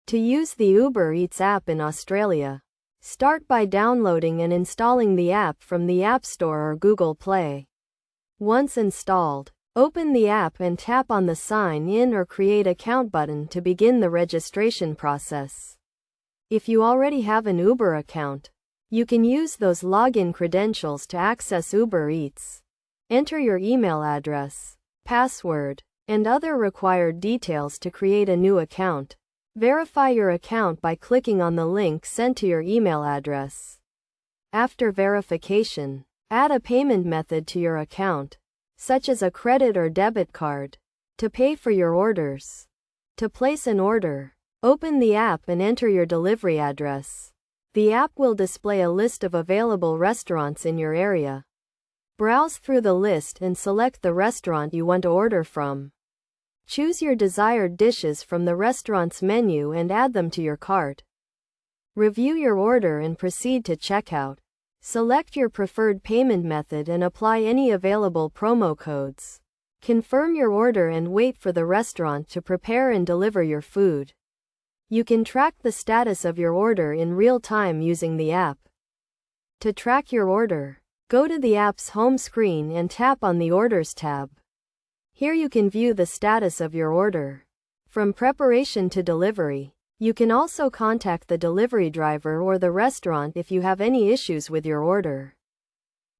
To use the Uber Eats app in Australia, start by downloading and installing the app from the App Store or Google Play. Once installed, open the app and tap on the Sign In or Create Account button to begin the registration process. If you already have an Uber account, you can use those login credentials to access Uber Eats. Enter your email address, password, and other required details to create a new account. Verify your account by clicking on the link sent to your email address. After verification, add a payment method to your account, such as a credit or debit card, to pay for your orders. To place an order, open the app and enter your delivery address. The app will display a list of available restaurants in your area. Browse through the list and select the restaurant you want to order from. Choose your desired dishes from the restaurant's menu and add them to your cart. Review your order and proceed to checkout. Select your preferred payment method and apply any available promo codes. Confirm your order and wait for the restaurant to prepare and deliver your food. You can track the status of your order in real time using the app. To track your order, go to the app's home screen and tap on the Orders tab. Here you can view the status of your order. From preparation to delivery, you can also contact the delivery driver or the restaurant if you have any issues with your order.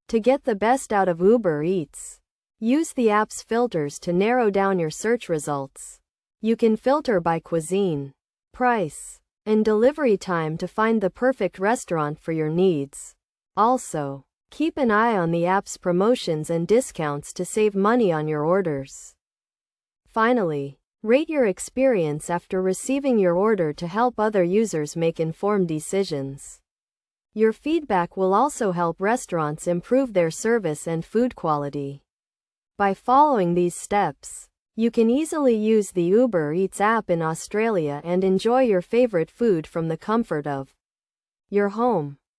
To get the best out of Uber Eats, use the app's filters to narrow down your search results. You can filter by cuisine, price, and delivery time to find the perfect restaurant for your needs. Also, keep an eye on the app's promotions and discounts to save money on your orders. Finally, rate your experience after receiving your order to help other users make informed decisions. Your feedback will also help restaurants improve their service and food quality. By following these steps, you can easily use the Uber Eats app in Australia and enjoy your favorite food from the comfort of your home.